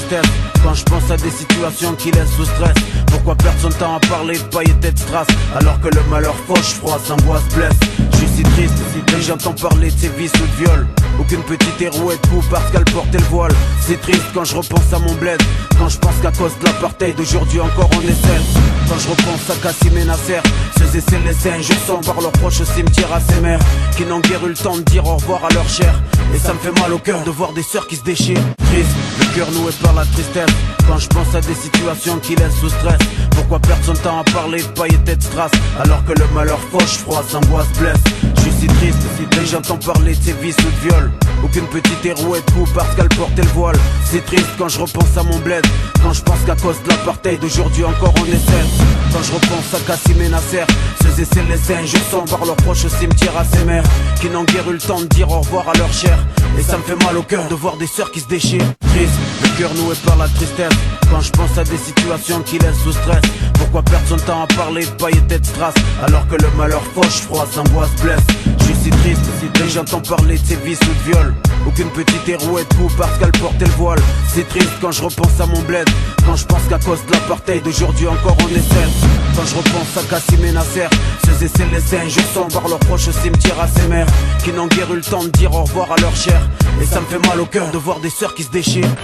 tristesse quand je pense à des situations qui laissent sous stress. Pourquoi perdre son temps à parler de paillettes et de strass alors que le malheur fauche, froisse, angoisse, blesse. Je suis si triste, dès que j'entends parler de ses vices ou de viol. Aucune petite hérouette coup parce qu'elle portait le voile. C'est triste quand je repense à mon bled, quand je pense qu'à cause de l'apartheid d'aujourd'hui encore on essaie. Quand je repense à Kassim et Nasser, ceux et celles laissés injustants par leurs proches au cimetière à ces mères qui n'ont guère eu le temps de dire au revoir à leur chair. Et ça me fait mal au cœur de voir des sœurs qui se déchirent. Triste, le cœur noué par la tristesse quand je pense à des situations qui laissent sous stress. Pourquoi perdre son temps à parler de paillettes et de strass alors que le malheur fauche, froisse, angoisse, blesse. Je suis si triste, dès que j'entends parler de ses vices ou de viol. Aucune petite hérouette coup parce qu'elle portait le voile. C'est triste quand je repense à mon bled, quand je pense qu'à cause de l'apartheid d'aujourd'hui encore on essaie. Quand je repense à Kassim et Nasser, ceux et celles laissés injustants par leurs proches au cimetière à ces mères qui n'ont guère eu le temps de dire au revoir à leur chair. Et ça me fait mal au cœur de voir des sœurs qui se déchirent. Triste, le cœur noué par la tristesse quand je pense à des situations qui laissent sous stress. Pourquoi perdre son temps à parler de paillettes et de strass alors que le malheur fauche, froisse, angoisse, blesse. Je suis si triste, dès que j'entends parler de ses vices ou de viol. Aucune petite hérouette coup parce qu'elle portait le voile. C'est triste quand je repense à mon bled, quand je pense qu'à cause de l'apartheid d'aujourd'hui encore on essaie. Quand je repense à Kassim et Nasser, ceux et celles laissés injustants par leurs proches au cimetière à ces mères qui n'ont guère eu le temps de dire au revoir à leur chair. Et ça me fait mal au cœur de voir des sœurs qui se déchirent.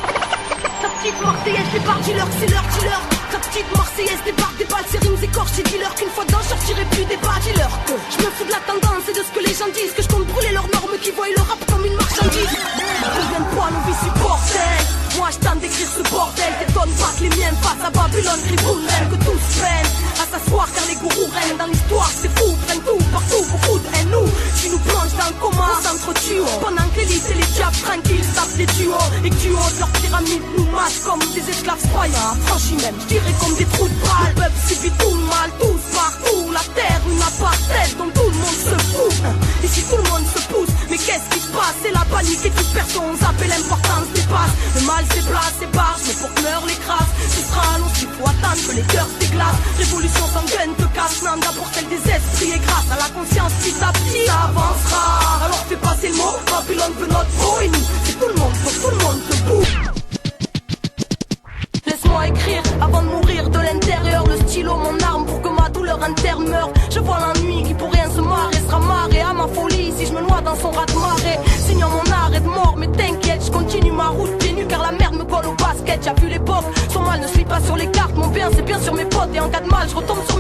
Ta petite Marseillaise débarque dealer, c'est leur dealer. Ta petite Marseillaise débarque des balles, ses rimes écorchent, c'est dealer. Qu'une fois dedans, je sortirai plus des bas dealer. Je me fous de la tendance et de ce que les gens disent, que je compte brûler leurs normes qui voient le rap comme une marchandise. Combien de poids nos vies supportent. Moi je tente d'écrire ce bordel. T'étonnes pas que les miens face à Babylone crient boulevard, que tous peinent à s'asseoir car les gourous règnent dans l'histoire. C'est fou, prennent tout, partout, beaucoup de haine. Nous, tu nous plonges dans le coma, on s'entretue pendant que l'élite et les diables tranquilles tapent des duos. Et que tu oses, leur pyramide nous masse comme des esclaves sproyants. Franchis même, je dirais comme des trous de balle. Le peuple subit tout le mal, tous partout. La terre, une apartheid dont tout le monde se fout. Ici tout le monde se pousse, mais qu'est-ce qui se passe? C'est la panique et toute personne zappe et l'importance dépasse. Le mal c'est place, c'est barge, mais pour que l'heure l'écrase, ce sera long s'il faut attendre que les cœurs se déglacent. Révolution sanguine te casse, non d'abord celle des esprits. Et grâce à la conscience petit à petit, ça avancera. Alors fais passer le mot, Babylone veut notre peau. Et nous, c'est tout le monde, pour tout le monde debout. Laisse-moi écrire avant de mourir de l'intérieur. Le stylo, mon arme pour que ma douleur interne meure. Je vois la nuit qui pour rien se marre et sera marrée à ma folie si je me noie dans son raz de marée. Signant mon arrêt de mort, mais t'inquiète, je continue ma route pieds nus car la merde me colle au basket. J'ai vu l'époque, son mal ne suit pas sur les cartes. Mon bien c'est bien sur mes potes et en cas de mal je retombe sur